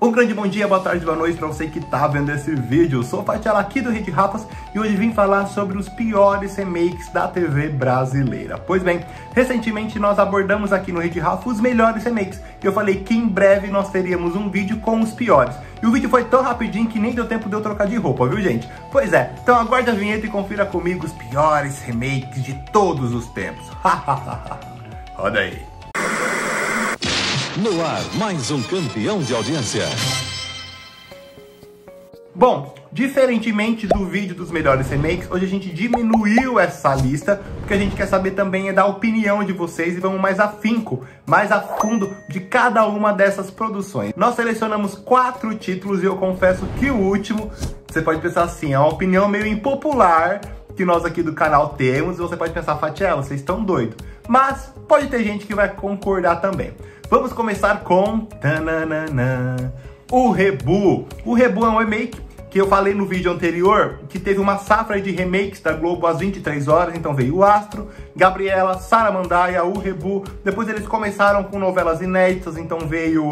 Um grande bom dia, boa tarde, boa noite para você que tá vendo esse vídeo. Eu sou o Patiala aqui do Rede Rapas e hoje vim falar sobre os piores remakes da TV brasileira. Pois bem, recentemente nós abordamos aqui no Rede Rafa os melhores remakes. E eu falei que em breve nós teríamos um vídeo com os piores. E o vídeo foi tão rapidinho que nem deu tempo de eu trocar de roupa, viu gente? Pois é, então aguarde a vinheta e confira comigo os piores remakes de todos os tempos. Roda aí. No ar, mais um campeão de audiência. Bom, diferentemente do vídeo dos melhores remakes, hoje a gente diminuiu essa lista, porque a gente quer saber também da opinião de vocês e vamos mais afinco, mais a fundo de cada uma dessas produções. Nós selecionamos 4 títulos e eu confesso que o último, você pode pensar assim, é uma opinião meio impopular que nós aqui do canal temos, e você pode pensar, Fatiela, vocês estão doidos. Mas pode ter gente que vai concordar também. Vamos começar com tananana, o Rebu. O Rebu é um remake que eu falei no vídeo anterior, que teve uma safra de remakes da Globo às 23 horas, então veio o Astro, Gabriela, Sara Mandaia, o Rebu. Depois eles começaram com novelas inéditas, então veio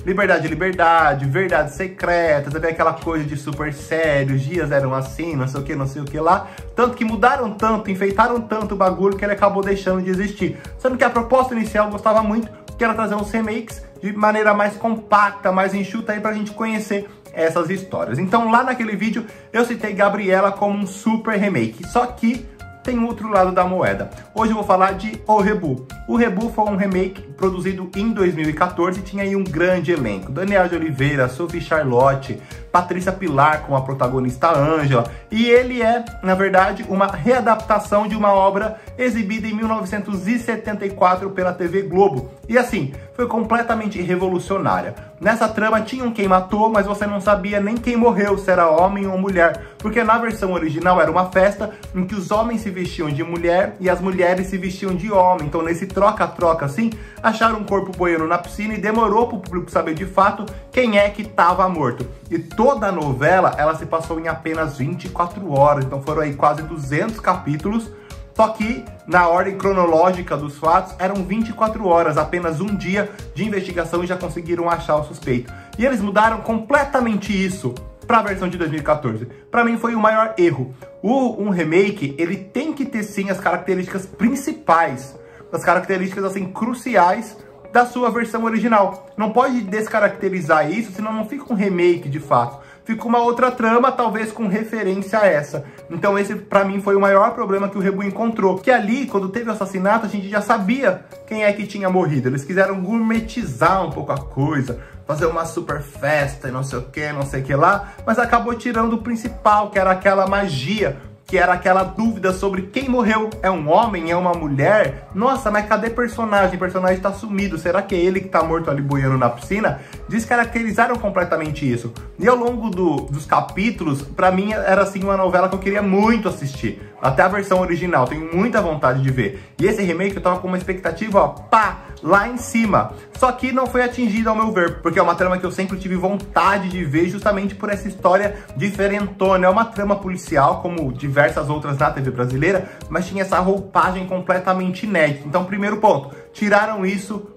Liberdade, Liberdade, Verdades Secretas, veio aquela coisa de super sério, os dias eram assim, não sei o que lá. Tanto que mudaram tanto, enfeitaram tanto o bagulho que ele acabou deixando de existir. Sendo que a proposta inicial eu gostava muito, que era trazer uns remakes de maneira mais compacta, mais enxuta aí pra gente conhecer essas histórias. Então lá naquele vídeo eu citei Gabriela como um super remake, só que tem outro lado da moeda. Hoje eu vou falar de O Rebu. O Rebu foi um remake produzido em 2014 e tinha aí um grande elenco. Daniel de Oliveira, Sophie Charlotte, Patrícia Pilar com a protagonista Ângela. E ele é, na verdade, uma readaptação de uma obra exibida em 1974 pela TV Globo. E assim, foi completamente revolucionária. Nessa trama tinha um quem matou, mas você não sabia nem quem morreu, se era homem ou mulher. Porque na versão original era uma festa em que os homens se vestiam de mulher e as mulheres se vestiam de homem. Então nesse troca-troca assim, acharam um corpo boiando na piscina e demorou para o público saber de fato quem é que estava morto. E toda a novela, ela se passou em apenas 24 horas. Então foram aí quase 200 capítulos. Só que, na ordem cronológica dos fatos, eram 24 horas, apenas um dia de investigação e já conseguiram achar o suspeito. E eles mudaram completamente isso para a versão de 2014. Para mim foi o maior erro. Um remake, ele tem que ter sim as características principais, as características assim cruciais da sua versão original. Não pode descaracterizar isso, senão não fica um remake de fato. Fica uma outra trama, talvez com referência a essa. Então esse, pra mim, foi o maior problema que o Rebu encontrou. Que ali, quando teve o assassinato, a gente já sabia quem é que tinha morrido. Eles quiseram gourmetizar um pouco a coisa, fazer uma super festa e não sei o que lá. Mas acabou tirando o principal, que era aquela magia, que era aquela dúvida sobre quem morreu. É um homem? É uma mulher? Nossa, mas cadê personagem? O personagem tá sumido. Será que é ele que tá morto ali boiando na piscina? Descaracterizaram completamente isso. E ao longo dos capítulos, pra mim era assim uma novela que eu queria muito assistir. Até a versão original, tenho muita vontade de ver. E esse remake eu tava com uma expectativa, ó, pá, lá em cima. Só que não foi atingido ao meu ver, porque é uma trama que eu sempre tive vontade de ver, justamente por essa história diferentona. É uma trama policial, como diversas outras na TV brasileira, mas tinha essa roupagem completamente inédita. Então, primeiro ponto, tiraram isso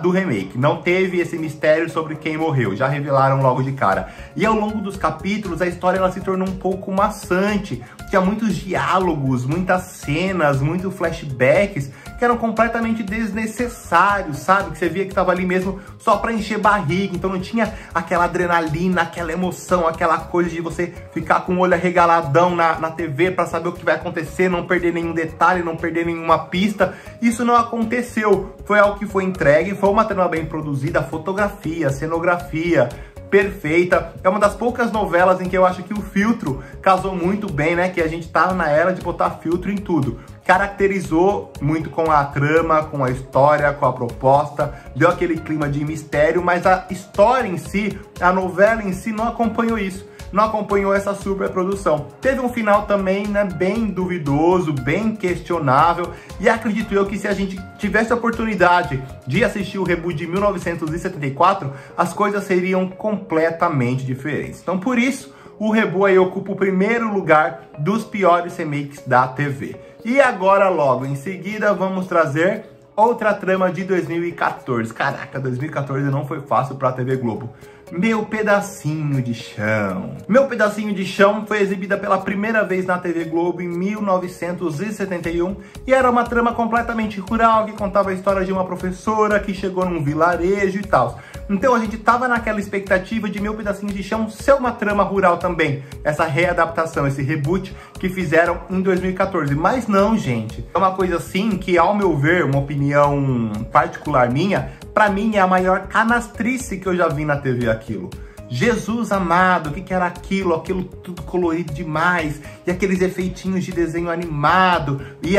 do remake. Não teve esse mistério sobre quem morreu, já revelaram logo de cara. E ao longo dos capítulos, a história ela se tornou um pouco maçante. Tinha muitos diálogos, muitas cenas, muitos flashbacks que eram completamente desnecessários, sabe? Que você via que tava ali mesmo só pra encher barriga, então não tinha aquela adrenalina, aquela emoção, aquela coisa de você ficar com o olho arregaladão na TV pra saber o que vai acontecer, não perder nenhum detalhe, não perder nenhuma pista. Isso não aconteceu, foi algo que foi entregue, foi uma trama bem produzida, fotografia, cenografia perfeita. É uma das poucas novelas em que eu acho que o filtro casou muito bem, né? Que a gente tá na era de botar filtro em tudo. Caracterizou muito com a trama, com a história, com a proposta, deu aquele clima de mistério, mas a história em si, a novela em si não acompanhou isso. Não acompanhou essa superprodução. Teve um final também, né, bem duvidoso, bem questionável, e acredito eu que se a gente tivesse a oportunidade de assistir o Rebu de 1974, as coisas seriam completamente diferentes. Então por isso, o Rebu aí ocupa o primeiro lugar dos piores remakes da TV. E agora logo em seguida vamos trazer Outra trama de 2014. Caraca, 2014 não foi fácil pra TV Globo. Meu Pedacinho de Chão. Meu Pedacinho de Chão foi exibida pela primeira vez na TV Globo em 1971 e era uma trama completamente rural que contava a história de uma professora que chegou num vilarejo e tal. Então a gente tava naquela expectativa de Meu Pedacinho de Chão ser uma trama rural também. Essa readaptação, esse reboot que fizeram em 2014. Mas não, gente. É uma coisa assim que, ao meu ver, uma opinião particular minha, pra mim é a maior canastrice que eu já vi na TV aquilo. Jesus amado, o que era aquilo? Aquilo tudo colorido demais. E aqueles efeitinhos de desenho animado. E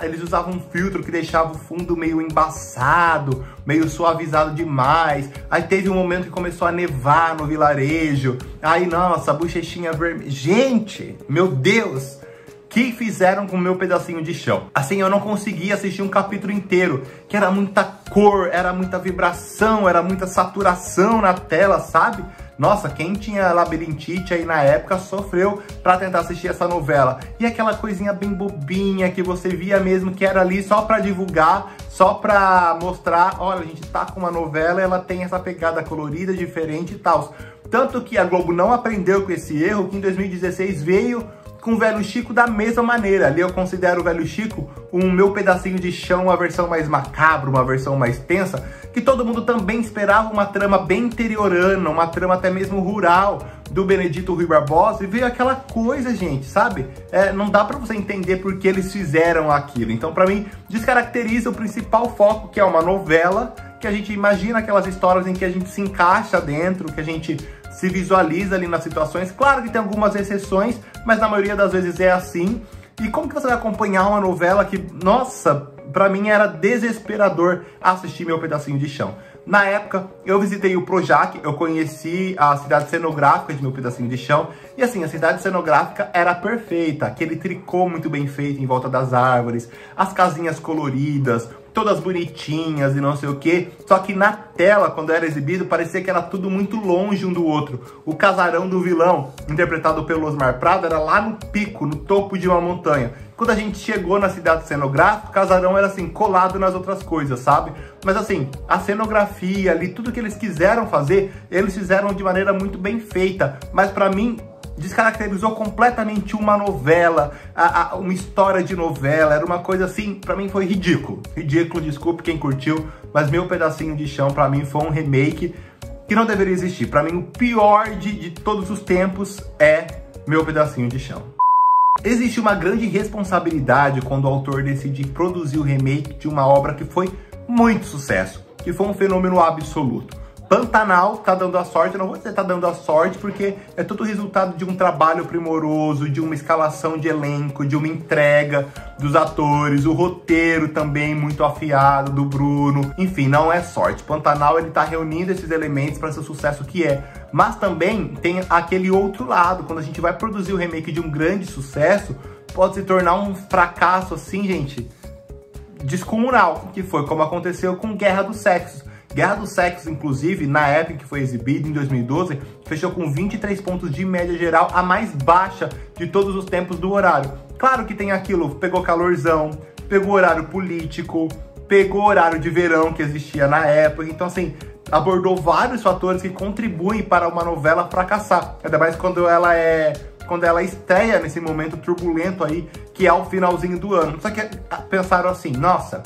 eles usavam um filtro que deixava o fundo meio embaçado, meio suavizado demais. Aí teve um momento que começou a nevar no vilarejo. Aí, nossa, bochechinha vermelha. Gente, meu Deus! Que fizeram com o Meu Pedacinho de Chão. Assim, eu não conseguia assistir um capítulo inteiro, que era muita cor, era muita vibração, era muita saturação na tela, sabe? Nossa, quem tinha labirintite aí na época sofreu pra tentar assistir essa novela. E aquela coisinha bem bobinha que você via mesmo que era ali só pra divulgar, só pra mostrar, olha, a gente tá com uma novela, ela tem essa pegada colorida, diferente e tal. Tanto que a Globo não aprendeu com esse erro, que em 2016 veio com o Velho Chico da mesma maneira. Ali eu considero o Velho Chico um Meu Pedacinho de Chão, uma versão mais macabra, uma versão mais tensa, que todo mundo também esperava uma trama bem interiorana, uma trama até mesmo rural, do Benedito Rui Barbosa, e veio aquela coisa, gente, sabe? Não dá pra você entender por que eles fizeram aquilo. Então, pra mim, descaracteriza o principal foco, que é uma novela, que a gente imagina aquelas histórias em que a gente se encaixa dentro, que a gente se visualiza ali nas situações. Claro que tem algumas exceções, mas na maioria das vezes é assim. E como que você vai acompanhar uma novela que, nossa, pra mim era desesperador assistir Meu Pedacinho de Chão. Na época, eu visitei o Projac, eu conheci a cidade cenográfica de Meu Pedacinho de Chão, e assim, a cidade cenográfica era perfeita, aquele tricô muito bem feito em volta das árvores, as casinhas coloridas, todas bonitinhas e não sei o que. Só que na tela, quando era exibido, parecia que era tudo muito longe um do outro. O casarão do vilão, interpretado pelo Osmar Prado, era lá no pico, no topo de uma montanha. Quando a gente chegou na cidade cenográfica, o casarão era assim, colado nas outras coisas, sabe? Mas assim, a cenografia ali, tudo que eles quiseram fazer, eles fizeram de maneira muito bem feita. Mas pra mim, descaracterizou completamente uma novela, uma história de novela, era uma coisa assim, pra mim foi ridículo. Ridículo, desculpe quem curtiu, mas Meu Pedacinho de Chão pra mim foi um remake que não deveria existir. Pra mim o pior de todos os tempos é Meu Pedacinho de Chão. Existe uma grande responsabilidade quando o autor decide produzir o remake de uma obra que foi muito sucesso, que foi um fenômeno absoluto. Pantanal tá dando a sorte, eu não vou dizer tá dando a sorte, porque é todo resultado de um trabalho primoroso, de uma escalação de elenco, de uma entrega dos atores, o roteiro também muito afiado do Bruno. Enfim, não é sorte. Pantanal, ele tá reunindo esses elementos para ser o sucesso que é. Mas também tem aquele outro lado, quando a gente vai produzir o remake de um grande sucesso, pode se tornar um fracasso assim, gente, descomunal, que foi como aconteceu com Guerra dos Sexos. Guerra dos Sexos, inclusive, na época que foi exibido, em 2012, fechou com 23 pontos de média geral, a mais baixa de todos os tempos do horário. Claro que tem aquilo, pegou calorzão, pegou horário político, pegou horário de verão que existia na época, então assim, abordou vários fatores que contribuem para uma novela fracassar, ainda mais quando ela estreia nesse momento turbulento aí, que é o finalzinho do ano. Só que pensaram assim, nossa,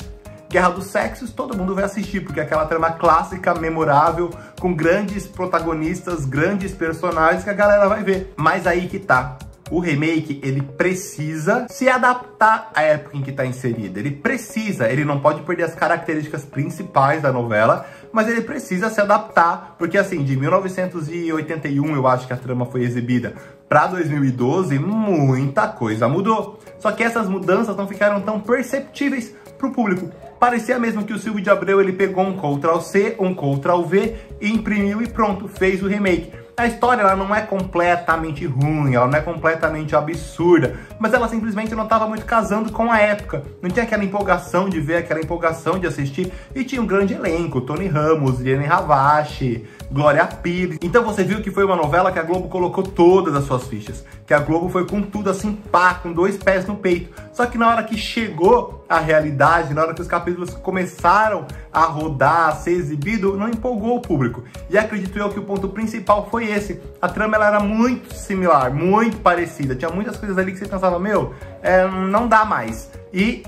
Guerra dos Sexos, todo mundo vai assistir, porque é aquela trama clássica, memorável, com grandes protagonistas, grandes personagens que a galera vai ver. Mas aí que tá. O remake, ele precisa se adaptar à época em que tá inserido. Ele não pode perder as características principais da novela, mas ele precisa se adaptar, porque assim, de 1981, eu acho que a trama foi exibida, para 2012, muita coisa mudou. Só que essas mudanças não ficaram tão perceptíveis pro público. Parecia mesmo que o Silvio de Abreu, ele pegou um Ctrl+C, um Ctrl+V, e imprimiu e pronto, fez o remake. A história, ela não é completamente ruim, ela não é completamente absurda, mas ela simplesmente não estava muito casando com a época. Não tinha aquela empolgação de ver, aquela empolgação de assistir, e tinha um grande elenco, Tony Ramos, Liane Ravache, Glória Pires. Então você viu que foi uma novela que a Globo colocou todas as suas fichas, que a Globo foi com tudo assim, pá, com 2 pés no peito. Só que na hora que chegou a realidade, na hora que os capítulos começaram a rodar, a ser exibido, não empolgou o público. E acredito eu que o ponto principal foi esse. A trama ela era muito similar, muito parecida. Tinha muitas coisas ali que você pensava, meu, não dá mais. E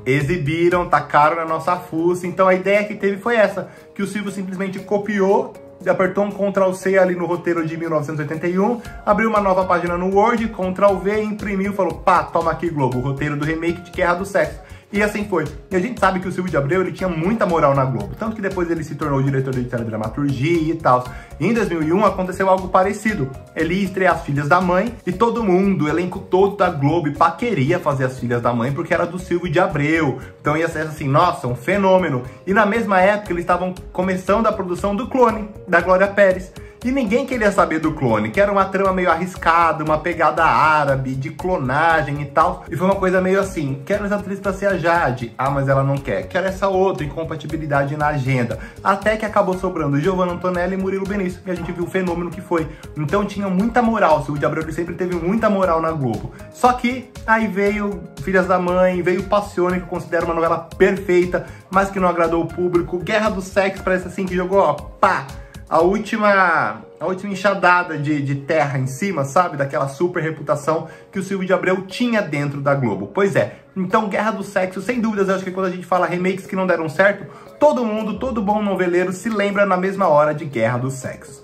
exibiram, tacaram na nossa fuça. Então a ideia que teve foi essa, que o Silvio simplesmente copiou, apertou um Ctrl+C ali no roteiro de 1981, abriu uma nova página no Word, Ctrl+V, imprimiu e falou, pá, toma aqui, Globo, o roteiro do remake de Guerra do Sexo. E assim foi. E a gente sabe que o Silvio de Abreu, ele tinha muita moral na Globo. Tanto que depois ele se tornou diretor de teledramaturgia e tal. E em 2001 aconteceu algo parecido. Ele ia estrear As Filhas da Mãe e todo mundo, o elenco todo da Globo, queria fazer As Filhas da Mãe porque era do Silvio de Abreu. Então ia ser assim, nossa, um fenômeno. E na mesma época eles estavam começando a produção do Clone, da Glória Pérez. E ninguém queria saber do Clone, que era uma trama meio arriscada, uma pegada árabe, de clonagem e tal. E foi uma coisa meio assim, quero essa atriz pra ser a Jade. Ah, mas ela não quer. Quero essa outra, incompatibilidade na agenda. Até que acabou sobrando Giovanna Antonelli e Murilo Benício. E a gente viu o fenômeno que foi. Então tinha muita moral, o Silvio de Abreu sempre teve muita moral na Globo. Só que aí veio Filhas da Mãe, veio Passione, que eu considero uma novela perfeita, mas que não agradou o público. Guerra do Sexo parece assim que jogou, ó, pá! A última enxadada de terra em cima, sabe? Daquela super reputação que o Silvio de Abreu tinha dentro da Globo. Pois é, então Guerra do Sexo, sem dúvidas, eu acho que quando a gente fala remakes que não deram certo, todo mundo, todo bom noveleiro se lembra na mesma hora de Guerra do Sexo.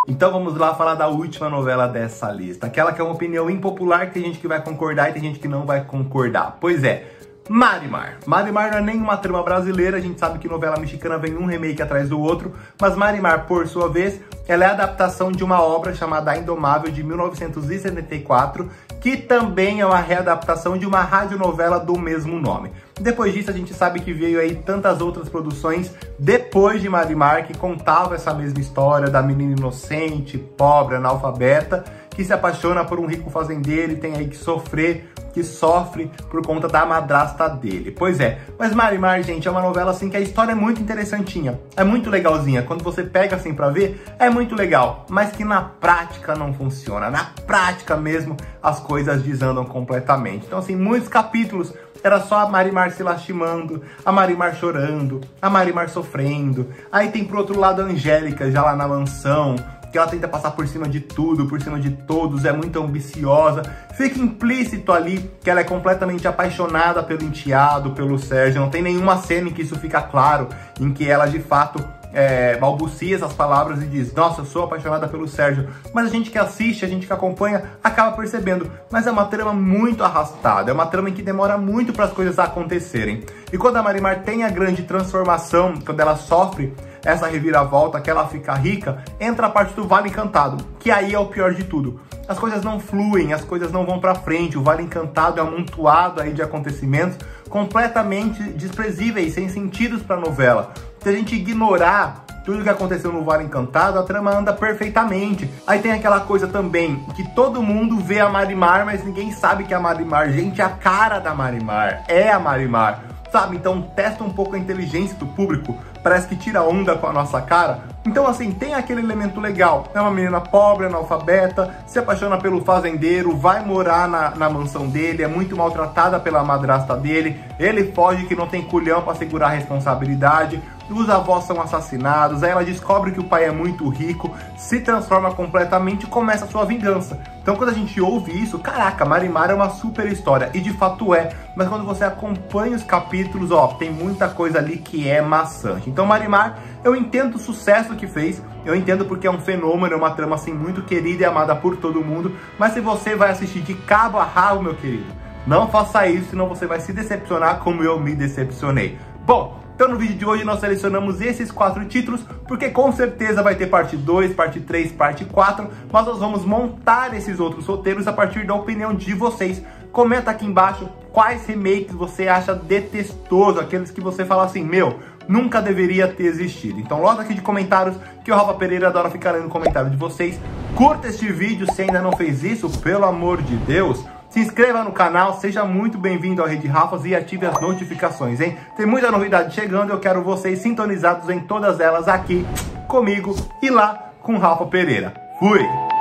Então vamos lá falar da última novela dessa lista. Aquela que é uma opinião impopular, que tem gente que vai concordar e tem gente que não vai concordar. Pois é, Marimar. Marimar não é nenhuma trama brasileira, a gente sabe que novela mexicana vem um remake atrás do outro, mas Marimar, por sua vez, ela é a adaptação de uma obra chamada A Indomável, de 1974, que também é uma readaptação de uma radionovela do mesmo nome. Depois disso, a gente sabe que veio aí tantas outras produções depois de Marimar, que contavam essa mesma história da menina inocente, pobre, analfabeta, que se apaixona por um rico fazendeiro e tem aí que sofre por conta da madrasta dele. Pois é, mas Marimar, gente, é uma novela assim que a história é muito interessantinha, é muito legalzinha. Quando você pega assim pra ver, é muito legal, mas que na prática não funciona. Na prática mesmo, as coisas desandam completamente. Então assim, muitos capítulos era só a Marimar se lastimando, a Marimar chorando, a Marimar sofrendo. Aí tem pro outro lado a Angélica, já lá na mansão, que ela tenta passar por cima de tudo, por cima de todos, é muito ambiciosa. Fica implícito ali que ela é completamente apaixonada pelo enteado, pelo Sérgio. Não tem nenhuma cena em que isso fica claro, em que ela de fato balbucia essas palavras e diz, nossa, eu sou apaixonada pelo Sérgio. Mas a gente que assiste, a gente que acompanha, acaba percebendo. Mas é uma trama muito arrastada, é uma trama em que demora muito para as coisas acontecerem. E quando a Marimar tem a grande transformação, quando ela sofre essa reviravolta, que ela fica rica, entra a parte do Vale Encantado, que aí é o pior de tudo. As coisas não fluem, as coisas não vão pra frente, o Vale Encantado é um amontoado aí de acontecimentos completamente desprezíveis, sem sentidos pra novela. Se a gente ignorar tudo que aconteceu no Vale Encantado, a trama anda perfeitamente. Aí tem aquela coisa também, que todo mundo vê a Marimar, mas ninguém sabe que é a Marimar. Gente, a cara da Marimar é a Marimar, sabe? Então testa um pouco a inteligência do público, parece que tira onda com a nossa cara. Então assim, tem aquele elemento legal, é uma menina pobre, analfabeta, se apaixona pelo fazendeiro, vai morar na mansão dele, é muito maltratada pela madrasta dele, ele foge que não tem culhão pra segurar a responsabilidade, os avós são assassinados, aí ela descobre que o pai é muito rico, se transforma completamente e começa a sua vingança. Então quando a gente ouve isso, caraca, Marimar é uma super história, e de fato é, mas quando você acompanha os capítulos, ó, tem muita coisa ali que é maçante. Então Marimar, eu entendo o sucesso que fez, eu entendo porque é um fenômeno, é uma trama assim muito querida e amada por todo mundo, mas se você vai assistir de cabo a rabo, meu querido, não faça isso, senão você vai se decepcionar como eu me decepcionei. Bom, então no vídeo de hoje nós selecionamos esses 4 títulos, porque com certeza vai ter parte 2, parte 3, parte 4, mas nós vamos montar esses outros roteiros a partir da opinião de vocês. Comenta aqui embaixo quais remakes você acha detestoso, aqueles que você fala assim, meu, nunca deveria ter existido. Então logo aqui de comentários, que o Rafa Pereira adora ficar lendo comentário de vocês. Curta este vídeo se ainda não fez isso, pelo amor de Deus. Se inscreva no canal, seja muito bem-vindo ao Rede Rafas e ative as notificações, hein? Tem muita novidade chegando e eu quero vocês sintonizados em todas elas aqui comigo e lá com Rafa Pereira. Fui!